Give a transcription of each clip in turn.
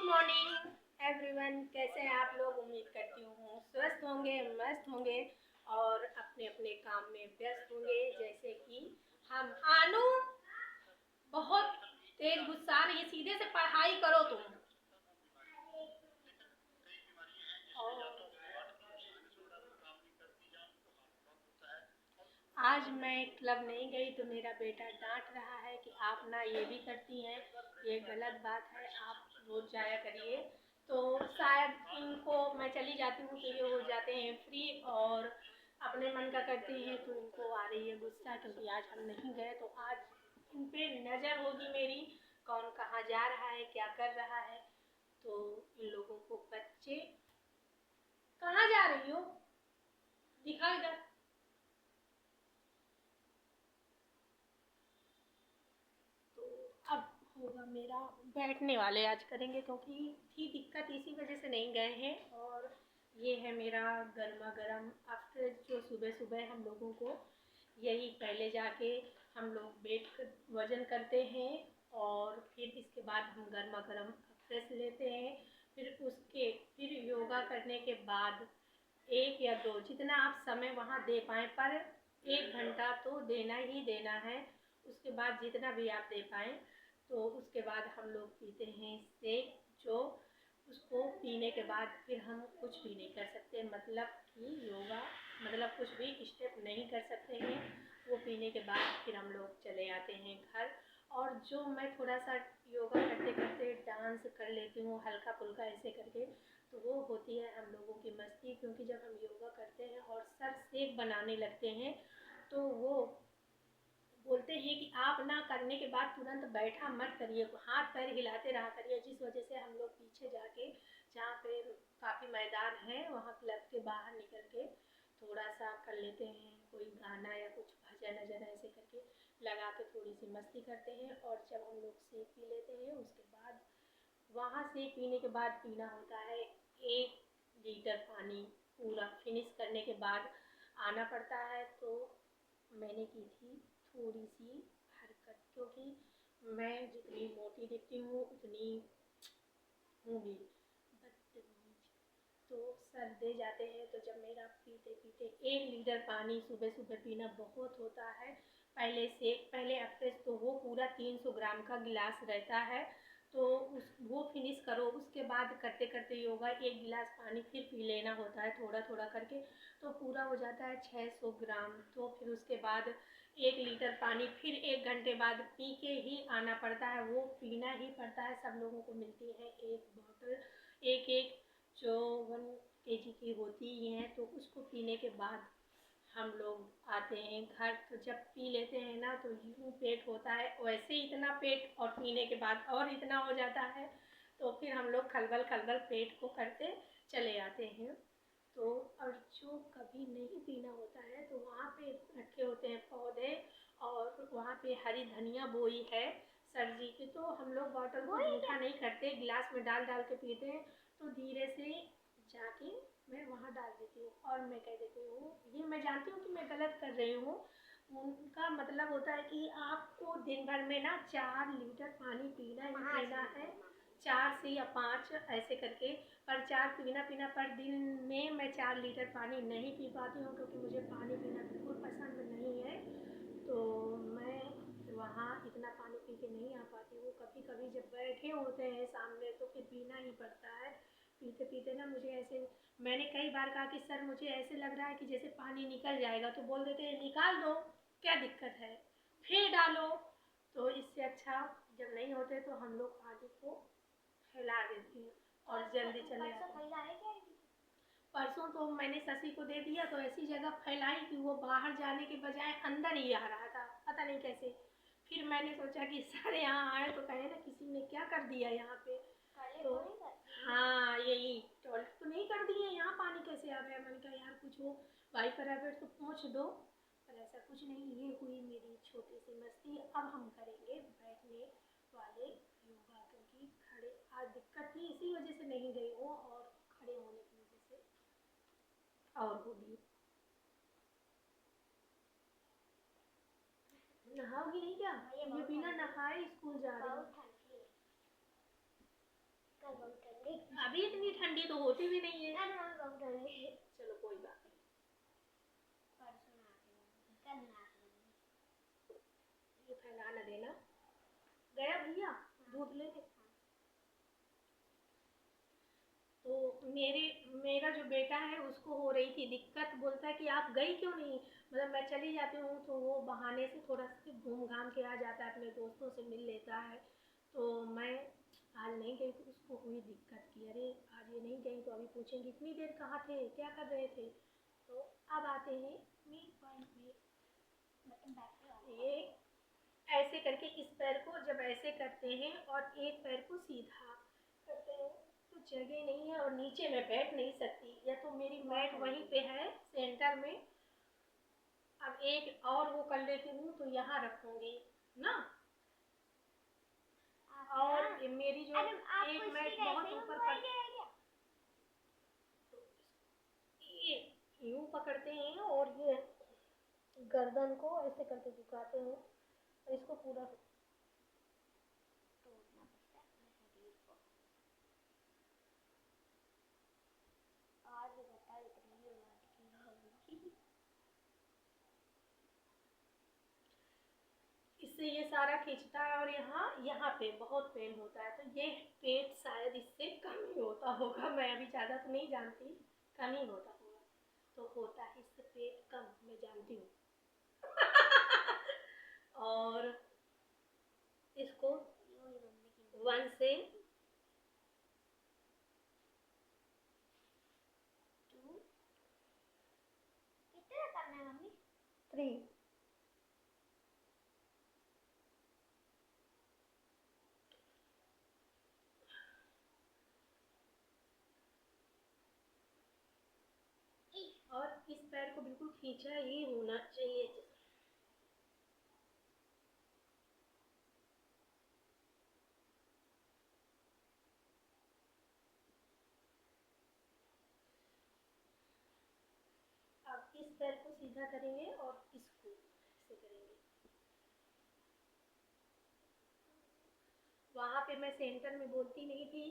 Morning everyone, कैसे हैं आप लोग। उम्मीद करती हूँ स्वस्थ होंगे, मस्त होंगे और अपने अपने काम में व्यस्त होंगे। जैसे कि हम आनू बहुत तेज गुस्सा रही है, सीधे से पढ़ाई करो तुम। और आज मैं क्लब नहीं गई तो मेरा बेटा डांट रहा है कि आप ना ये भी करती हैं, ये गलत बात है, आप रोज जाया करिए। तो शायद इनको मैं चली जाती हूँ तो ये हो जाते हैं फ्री और अपने मन का करते हैं, तो इनको आ रही है गुस्सा क्योंकि आज हम नहीं गए। तो आज इन पे नज़र होगी मेरी, कौन कहाँ जा रहा है, क्या कर रहा है। तो इन लोगों को बच्चे, कहाँ जा रही हो, दिखा इधर। तो अब होगा मेरा, बैठने वाले आज करेंगे क्योंकि थी दिक्कत, इसी वजह से नहीं गए हैं। और ये है मेरा गर्मा गर्म आफ्टर, जो सुबह सुबह हम लोगों को यही पहले जाके हम लोग वेट वजन करते हैं और फिर इसके बाद हम गर्मा गर्म फ्रेश लेते हैं। फिर योगा करने के बाद 1 या 2 जितना आप समय वहाँ दे पाएँ, पर 1 घंटा तो देना ही देना है। उसके बाद जितना भी आप दे पाएँ, तो उसके बाद हम लोग पीते हैं शेक, जो उसको पीने के बाद फिर हम कुछ भी नहीं कर सकते, मतलब कि योगा मतलब कुछ भी स्टेप नहीं कर सकते हैं। वो पीने के बाद फिर हम लोग चले आते हैं घर। और जो मैं थोड़ा सा योगा करते करते डांस कर लेती हूँ हल्का फुल्का ऐसे करके, तो वो होती है हम लोगों की मस्ती। क्योंकि जब हम योगा करते हैं और सर सेक बनाने लगते हैं तो वो बोलते हैं कि आप ना करने के बाद तुरंत बैठा मत करिए, हाथ पैर हिलाते रहा करिए। जिस वजह से हम लोग पीछे जाके, जहाँ पे काफ़ी मैदान है, वहाँ क्लब के बाहर निकल के थोड़ा सा कर लेते हैं, कोई गाना या कुछ भजन वजन ऐसे करके लगा के थोड़ी सी मस्ती करते हैं। और जब हम लोग सेक पी लेते हैं उसके बाद, वहाँ से पीने के बाद पीना होता है 1 लीटर पानी, पूरा फिनिश करने के बाद आना पड़ता है। तो मैंने की थी थोड़ी सी हरकत, क्योंकि मैं जितनी मोटी दिखती हूँ उतनी हूँ भी बदतमीज। तो सर दे जाते हैं, तो जब मेरा पीते पीते 1 लीटर पानी सुबह सुबह पीना बहुत होता है। पहले एवरेज तो वो पूरा 300 ग्राम का गिलास रहता है, तो वो फिनिश करो। उसके बाद करते करते योगा 1 गिलास पानी फिर पी लेना होता है थोड़ा थोड़ा करके, तो पूरा हो जाता है 600 ग्राम। तो फिर उसके बाद 1 लीटर पानी फिर 1 घंटे बाद पी के ही आना पड़ता है, वो पीना ही पड़ता है। सब लोगों को मिलती है एक बॉटल, एक एक जो 1 kg की होती ही हैं, तो उसको पीने के बाद हम लोग आते हैं घर। तो जब पी लेते हैं ना तो यूँ पेट होता है, वैसे ही इतना पेट, और पीने के बाद और इतना हो जाता है। तो फिर हम लोग खलबल खलबल पेट को करते चले आते हैं। तो और जो कभी नहीं पीना होता है तो वहाँ पे रखे होते हैं पौधे, और वहाँ पे हरी धनिया बोई है सर जी की, तो हम लोग बॉटल को जूठा नहीं करते, गिलास में डाल डाल के पीते हैं। तो धीरे से जाके मैं वहाँ डाल देती हूँ और मैं कह देती हूँ, ये मैं जानती हूँ कि मैं गलत कर रही हूँ। उनका मतलब होता है कि आपको दिन भर में ना 4 लीटर पानी पीना ही पीना है, 4 से या 5 ऐसे करके। पर 4 पीना पीना, पर दिन में मैं 4 लीटर पानी नहीं पी पाती हूँ क्योंकि मुझे पानी पीना बिल्कुल पसंद नहीं है। तो मैं वहाँ इतना पानी पी के नहीं आ पाती हूँ। कभी कभी जब बैठे होते हैं सामने तो फिर पीना ही पड़ता है। पीते पीते ना मुझे ऐसे, मैंने कई बार कहा कि सर मुझे ऐसे लग रहा है कि जैसे पानी निकल जाएगा, तो बोल देते हैं निकाल दो, क्या दिक्कत है, फिर डालो। तो इससे अच्छा जब नहीं होते तो हम लोग पानी को फैला देते हैं और जल्दी चले आते हैं। परसों तो मैंने शशि को दे दिया, तो ऐसी जगह फैलाई कि वो बाहर जाने के बजाय अंदर ही आ रहा था, पता नहीं कैसे। फिर मैंने सोचा कि सर यहाँ आए तो कहे ना किसी ने क्या कर दिया यहाँ पे। तो हाँ, यही टॉयलेट तो नहीं कर दिए, यहाँ पानी कैसे आ गया। मैंने कहा यार कुछ हो, वाइपर आइपर तो पहुँच दो। पर ऐसा कुछ नहीं, ये हुई मेरी छोटी सी मस्ती। अब हम करेंगे बैठने वाले योगा, क्योंकि खड़े आज दिक्कत थी, इसी वजह से नहीं गई हूँ, और खड़े होने की वजह से और होगी। नहाओगी नहीं क्या? ये बिना नहाए स्कूल जा रही है। अभी इतनी ठंडी तो होती भी नहीं है। चलो कोई बात नहीं। ये फैला न देना। गया भैया दूध लेने। तो मेरा जो बेटा है उसको हो रही थी दिक्कत, बोलता है कि आप गई क्यों नहीं, मतलब मैं चली जाती हूँ तो वो बहाने से थोड़ा सा घूम घाम के आ जाता है, अपने दोस्तों से मिल लेता है। तो मैं आज नहीं गई तो उसको हुई दिक्कत कि अरे आज ये नहीं गई तो अभी पूछेंगे इतनी देर कहाँ थे, क्या कर रहे थे। तो अब आते हैं मेन पॉइंट में। ये ऐसे करके इस पैर को जब ऐसे करते हैं और एक पैर को सीधा करते हैं तो जगह नहीं है और नीचे मैं बैठ नहीं सकती, या तो मेरी मैट वहीं पे है सेंटर में। अब एक और वो कर लेती हूँ तो यहाँ रखूंगी ना। और मेरी जो एक मैट बहुत ऊपर पर, तो ये यूं पकड़ते हैं और ये गर्दन को ऐसे करके झुकाते हैं और इसको पूरा इससे ये सारा खींचता है और यहाँ यहाँ पे बहुत पेन होता है। तो ये पेट शायद इससे कम ही होता होगा, मैं अभी ज़्यादा तो नहीं जानती, कम ही होता होगा। तो होता है इससे पेट कम, मैं जानती हूँ। और इसको 1 से 2 3 और इस पैर को बिल्कुल खींचा ही होना चाहिए। अब इस पैर को सीधा करेंगे और इसको ऐसे करेंगे। वहाँ पे मैं सेंटर में बोलती नहीं थी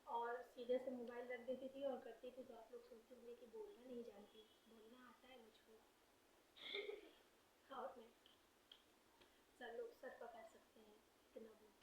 और सीधे से मोबाइल रख देती थी और करती थी, तो आप लोग सोचते होंगे कि बोलना नहीं जानती, बोलना आता है मुझको। और मैं सर लोग सर पकड़ सकते हैं इतना बोलती।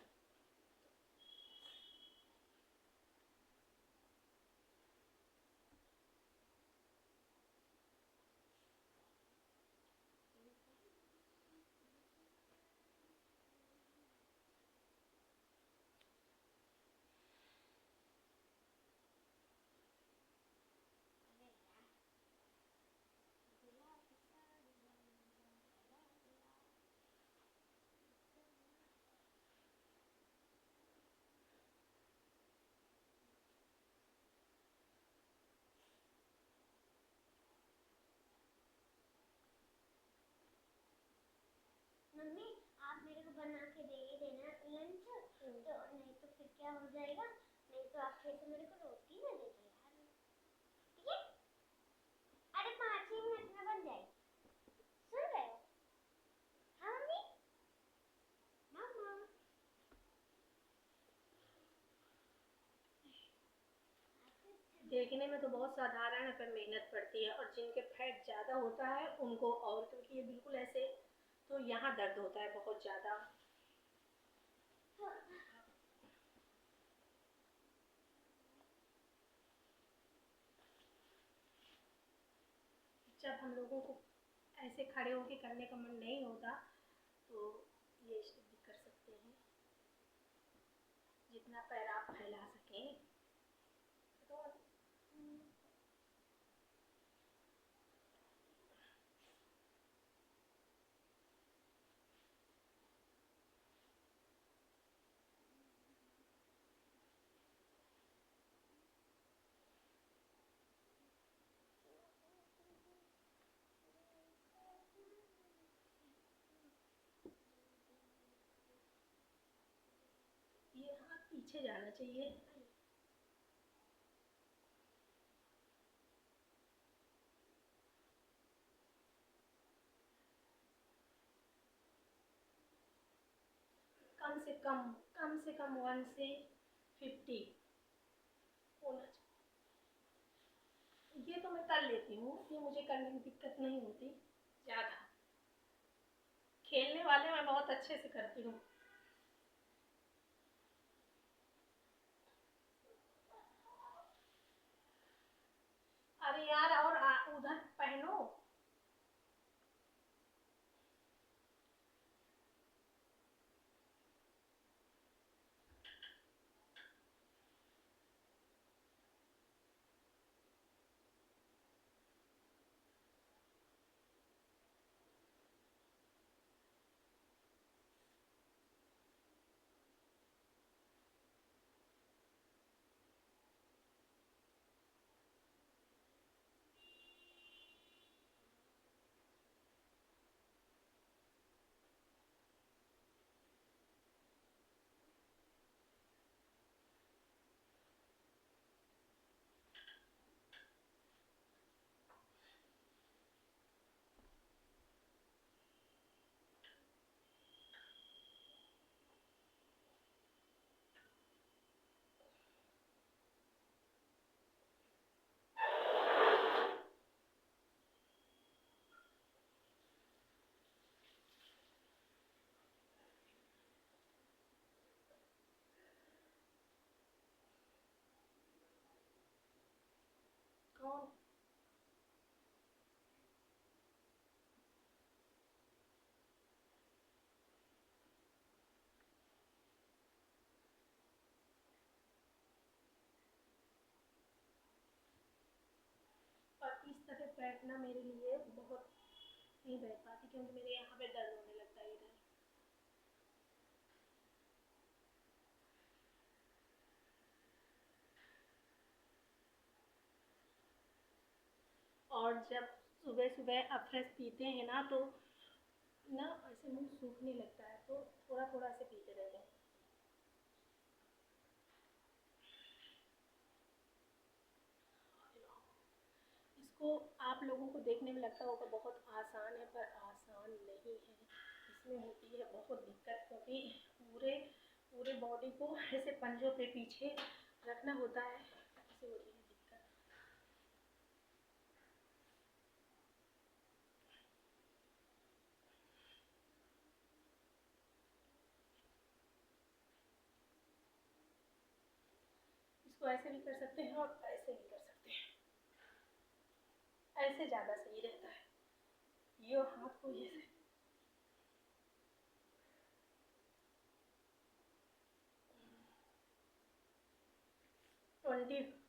मम्मी आप मेरे को बना के दे ही देना लंच, तो नहीं तो फिर क्या हो जाएगा, नहीं तो आप फिर से मेरे को रोटी ना दे दो यार, ठीक है? अरे 5 ही मिनट में बन जाएगी, सुन रहे हो? हाँ मम्मी, मामा। देखने में तो बहुत साधारण है पर मेहनत पड़ती है, और जिनके फैट ज़्यादा होता है उनको और, क्योंकि ये बिल्कुल ऐसे तो यहाँ दर्द होता है बहुत ज़्यादा। जब हम लोगों को ऐसे खड़े होके करने का मन नहीं होता तो ये भी कर सकते हैं, जितना पैर आप फैला सकें। तो ये हाथ पीछे जाना चाहिए। कम से कम 1 से 50 होना चाहिए। ये तो मैं कर लेती हूँ, ये मुझे करने में दिक्कत नहीं होती ज़्यादा। खेलने वाले मैं बहुत अच्छे से करती हूँ। अरे यार, और उधर पहनो। कौन? और इस तरह बैठना मेरे लिए बहुत नहीं बैठ पाती, क्योंकि मेरे यहाँ पे दर्द होने लगता है इधर। और जब सुबह सुबह अफ्रेश पीते हैं ना, तो ना ऐसे मुंह सूखने लगता है, तो थोड़ा थोड़ा से पीते रहते हैं। इसको आप लोगों को देखने में लगता होगा बहुत आसान है, पर आसान नहीं है। इसमें होती है बहुत दिक्कत, क्योंकि पूरे पूरे बॉडी को ऐसे पंजों पे पीछे रखना होता है, ऐसे होती है दिक्कत। इसको ऐसे भी कर सकते हैं और ऐसे भी कर सकते हैं, ऐसे ज़्यादा सही रहता है। ये हाथ को ये 20